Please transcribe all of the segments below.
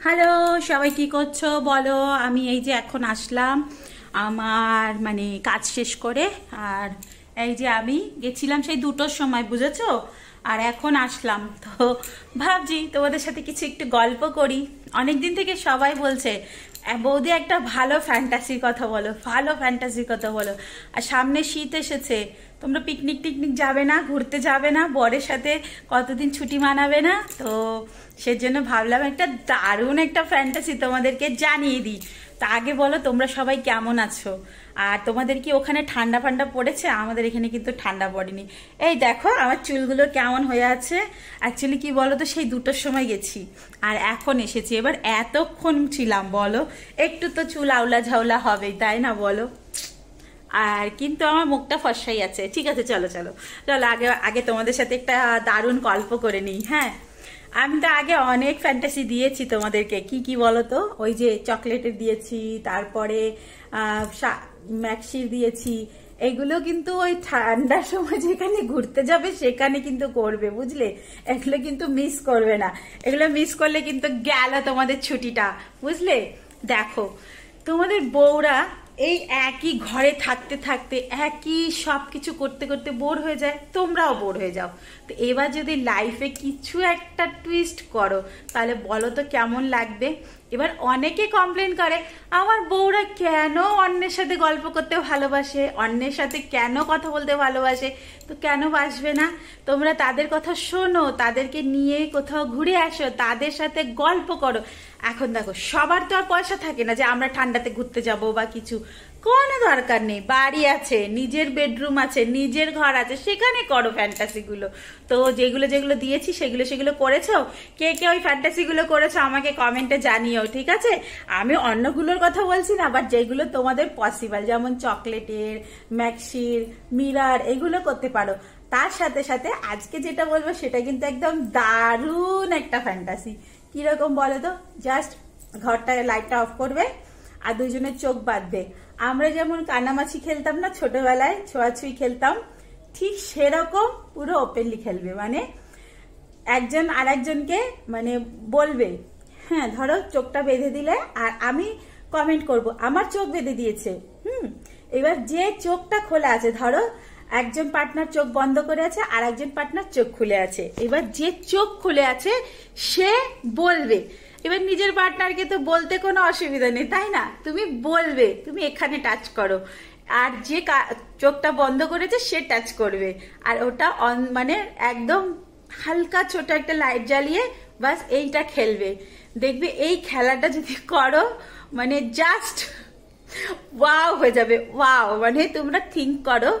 Hello, সবাই কি করছো বলো। আমি এই যে এখন আসলাম আমার কাজ শেষ করে। আর এই যে আমি গেছিলাম সেই 2টোর সময়, বুঝেছো। আর এখন আসলাম তো ভাবছি তোমাদের সাথে কিছু একটু গল্প করি। অনেক দিন থেকে সবাই বলছে বৌদি একটা ভালো ফ্যান্টাসির কথা বলো, ভালো ফ্যান্টাসির কথা বলো। আর সামনে শীত এসেছে, তোমরা পিকনিক টিকনিক যাবে না, ঘুরতে যাবে না, বরের সাথে কতদিন ছুটি মানাবে না? তো সেজন্য ভাবলাম একটা দারুণ একটা ফ্যান্টাসি তোমাদেরকে জানিয়ে দিই। তা আগে বলো তোমরা সবাই কেমন আছো, আর তোমাদের কি ওখানে ঠান্ডা ফান্ডা পড়েছে? আমাদের এখানে কিন্তু ঠান্ডা পড়েনি। এই দেখো আমার চুলগুলো কেমন হয়ে আছে। অ্যাকচুয়ালি কি বলো তো, সেই 2টোর সময় গেছি আর এখন এসেছি। এবার এতক্ষণ ছিলাম বলো, একটু তো চুল আউলা ঝাউলা হবেই, তাই না বলো? আর কিন্তু আমার মুখটা ফর্সাই আছে। ঠিক আছে, চলো চলো চলো, আগে আগে তোমাদের সাথে একটা দারুণ গল্প করে নিই। হ্যাঁ, আমি তো আগে অনেক ফ্যান্টাসি দিয়েছি তোমাদেরকে। কি কি বলো তো, ওই যে চকলেটের দিয়েছি, তারপরে ম্যাক্সির দিয়েছি। এগুলো কিন্তু ওই ঠান্ডার সময় যেখানে ঘুরতে যাবে সেখানে কিন্তু করবে, বুঝলে। এগুলো কিন্তু মিস করবে না, এগুলো মিস করলে কিন্তু গেল তোমাদের ছুটিটা, বুঝলে। দেখো, তোমাদের বউরা এই একই ঘরে থাকতে থাকতে একই সব কিছু করতে করতে বোর হয়ে যায়, তোমরাও বোর হয়ে যাও। তো এবার যদি লাইফে কিছু একটা টুইস্ট করো তাহলে বলো তো কেমন লাগবে। এবার অনেকে কমপ্লেন করে আমার বউরা কেন অন্যের সাথে গল্প করতে ভালোবাসে, অন্যের সাথে কেন কথা বলতে ভালোবাসে। তো কেন বাসবে না? তোমরা তাদের কথা শোনো, তাদেরকে নিয়ে কোথাও ঘুরে আসো, তাদের সাথে গল্প করো। এখন দেখো, সবার তো আর পয়সা থাকে না যে আমরা ঠান্ডাতে ঘুরতে যাব বা কিছু। কোনো দরকার নেই, বাড়ি আছে, নিজের বেডরুম আছে, নিজের ঘর আছে, সেখানে করো ফ্যান্টাসিগুলো। তো যেগুলো যেগুলো দিয়েছি সেগুলো সেগুলো করেছো। কে কে ওই ফ্যান্টাসিগুলো করেছো আমাকে কমেন্টে জানিও, ঠিক আছে। আমি অন্যগুলোর কথা বলছি না, বাট যেগুলো তোমাদের পসিবল, যেমন চকলেটের, ম্যাক্সির, মিরার, এগুলো করতে পারো। তার সাথে সাথে আজকে যেটা বলবো সেটা কিন্তু একদম দারুণ একটা ফ্যান্টাসি। কিরকম বলো তো, জাস্ট ঘরটায় লাইটটা অফ করবে আর দুজনের চোখ বাঁধবে। আমরা যেমন কানামাছি খেলতাম না ছোটবেলায়, ছোঁয়াছুঁই খেলতাম, ঠিক সেরকম পুরো ওপেনলি খেলবে। একজন আর একজনকে বলবে, হ্যাঁ ধরো চোখটা বেঁধে দিলে, আর আমি কমেন্ট করব আমার চোখ বেঁধে দিয়েছে। এবার যে চোখটা খোলা আছে, ধরো একজন পার্টনার চোখ বন্ধ করে আছে আর একজন পার্টনার চোখ খুলে আছে, এবার যে চোখ খুলে আছে সে বলবে। এবার নিজের পার্টনারকে তো বলতে কোনো অসুবিধা নেই, তাই না? তুমি বলবে তুমি এখানে টাচ করো, আর যে চোখটা বন্ধ করেছে সে টাচ করবে। আর ওটা একদম হালকা ছোট একটা লাইট জ্বালিয়ে বাস এইটা খেলবে। দেখবে এই খেলাটা যদি করো জাস্ট ওয়াও হয়ে যাবে। ওয়াও তোমরা থিঙ্ক করো,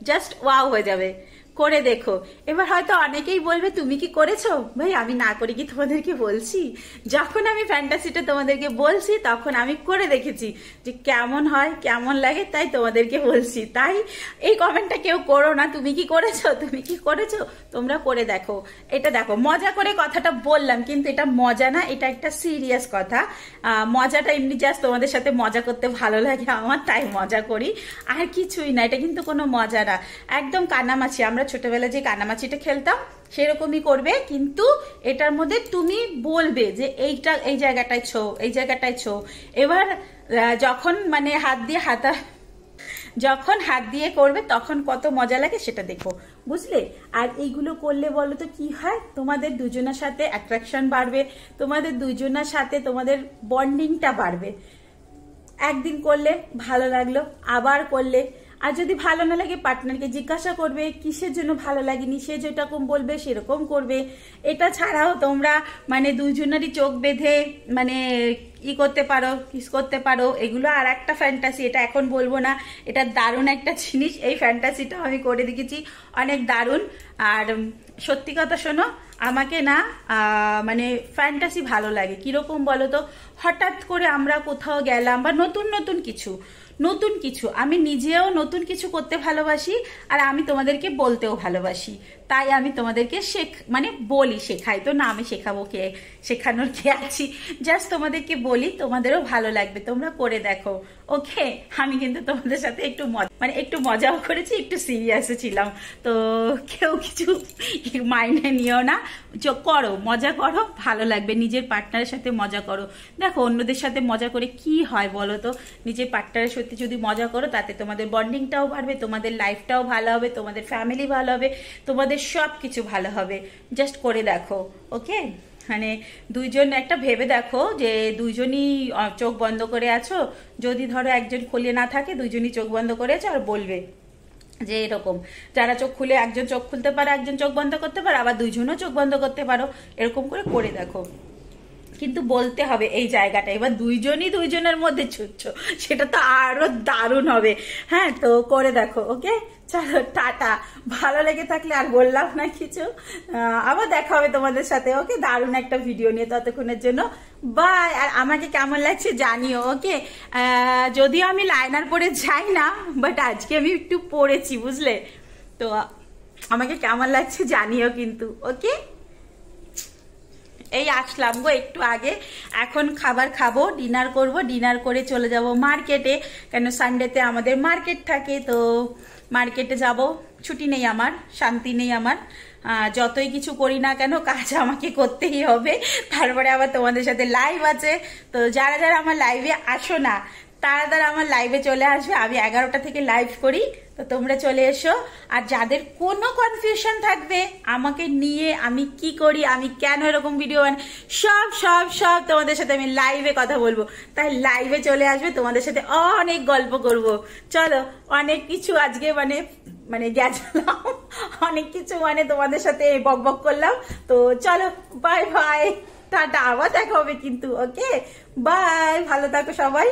জাস্ট ওয়াও হয়ে যাবে, করে দেখো। এবার হয়তো অনেকেই বলবে তুমি কি করেছো? ভাই আমি না করে কি তোমাদেরকে বলছি? যখন আমি ফ্যান্টাসিটা তোমাদেরকে বলছি তখন আমি করে দেখেছি যে কেমন হয়, কেমন লাগে, তাই তোমাদেরকে বলছি। তাই এই কমেন্টটা কেউ করো না তুমি কি করেছো, তুমি কি করেছো। তোমরা করে দেখো। এটা দেখো, মজা করে কথাটা বললাম কিন্তু এটা মজা না, এটা একটা সিরিয়াস কথা। মজাটা এমনি জাস্ট তোমাদের সাথে মজা করতে ভালো লাগে আমার, তাই মজা করি, আর কিছুই না। এটা কিন্তু কোনো মজা না, একদম কানামাছি। আমরা ছোটবেলায় যে কানামাছিটা খেলতাম সেরকমই করবে, কিন্তু এটার মধ্যে তুমি বলবে যে এইটা এই জায়গাটায় ছো, এই জায়গাটায় ছো। এবার যখন যখন হাত দিয়ে করবে তখন কত মজা লাগে সেটা দেখো, বুঝলে। আর এইগুলো করলে বলো তো কি হয়, তোমাদের দুজনের সাথে অ্যাট্রাকশন বাড়বে, তোমাদের দুজনের সাথে তোমাদের বন্ডিংটা বাড়বে। একদিন করলে ভালো লাগলো, আবার করলে। আর যদি ভালো না লাগে পার্টনারকে জিজ্ঞাসা করবে কিসের জন্য ভালো লাগেনি, সে যেরকম বলবে সেরকম করবে। এটা ছাড়াও তোমরা দুজনেরই চোখ বেঁধে ই করতে পারো, কিস করতে পারো। এগুলো আর একটা ফ্যান্টাসি, এটা এখন বলবো না। এটা দারুণ একটা জিনিস, এই ফ্যান্টাসিটা আমি করে দেখেছি, অনেক দারুণ। আর সত্যি কথা শোনো, আমাকে না ফ্যান্টাসি ভালো লাগে। কিরকম বলো তো, হঠাৎ করে আমরা কোথাও গেলাম বা নতুন কিছু আমি নিজেও নতুন কিছু করতে ভালোবাসি, আর আমি তোমাদেরকে বলতেও ভালোবাসি। তাই আমি তোমাদেরকে মানে বলি, শেখাই তো না, আমি শেখাবো কে, শেখানোর কে আছি, জাস্ট তোমাদেরকে বলি, তোমাদেরও ভালো লাগবে, তোমরা করে দেখো। ওকে, আমি কিন্তু তোমাদের সাথে একটু মানে একটু মজাও করেছি, একটু সিরিয়াসও ছিলাম, তো কেউ কিছু মাইনে নিও না, করো, মজা করো, ভালো লাগবে, নিজের পার্টনারের সাথে মজা করো। দেখো অন্যদের সাথে মজা করে কি হয় বলো তো, নিজের পার্টনারের সাথে যদি মজা করো তাতে তোমাদের বন্ডিংটাও বাড়বে, তোমাদের লাইফটাও ভালো হবে, তোমাদের ফ্যামিলি ভালো হবে, তোমাদের সব কিছু ভালো হবে। জাস্ট করে দেখো। ওকে, মানে দুইজন একটা ভেবে দেখো যে দুইজনই চোখ বন্ধ করে আছো, যদি ধরো একজন খুলে না থাকে, দুইজনই চোখ বন্ধ করে আছো, আর বলবে যে এরকম, যারা চোখ খুলে, একজন চোখ খুলতে পারে, একজন চোখ বন্ধ করতে পারে, আবার দুইজনও চোখ বন্ধ করতে পারো, এরকম করে দেখো। কিন্তু বলতে হবে এই জায়গাটা, এবার দুইজনই দুইজনের মধ্যে ছুটছো, সেটা তো আরো দারুণ হবে। হ্যাঁ, তো করে দেখো। ওকে, চলো টাটা। ভালো লেগে থাকলে আর বললাম না কিছু, আবার দেখা হবে তোমাদের সাথে। ওকে, দারুণ একটা ভিডিও নিয়ে, ততক্ষণের জন্য বাই। আর আমাকে কেমন লাগছে জানিও। ওকে, যদিও আমি লাইনার পরে যাই না, বাট আজকে আমি একটু পড়েছি, বুঝলে তো, আমাকে কেমন লাগছে জানিও কিন্তু। ওকে, এই আসলাম গো একটু আগে, এখন খাবার খাবো, ডিনার করব, ডিনার করে চলে যাব মার্কেটে, কেন সানডেতে আমাদের মার্কেট থাকে, তো মার্কেটে যাব। ছুটি নেই আমার, শান্তি নেই আমার, যতই কিছু করি না কেন কাজ আমাকে করতেই হবে। তারপরে আবার তোমাদের সাথে লাইভ আছে, তো যারা যারা আমার লাইভে আসো না তারা আমার লাইভে চলে আসবে, আমি 11টা থেকে লাইভ করি, তো তোমরা চলে এসো। আর যাদের কোনো কনফিউশন থাকবে আমাকে নিয়ে, আমি কি করি, আমি কেন এরকম ভিডিও বানাই, সব সব সব তোমাদের সাথে আমি লাইভে কথা বলবো, তাই লাইভে চলে আসবে, তোমাদের সাথে অনেক গল্প করব। চলো, অনেক কিছু আজকে মানে গেছিলাম, অনেক কিছু মানে তোমাদের সাথে বক বক করলাম, তো চলো বাই বাই, টাটা, আবার দেখা হবে কিন্তু। ওকে, বাই, ভালো থাকো সবাই।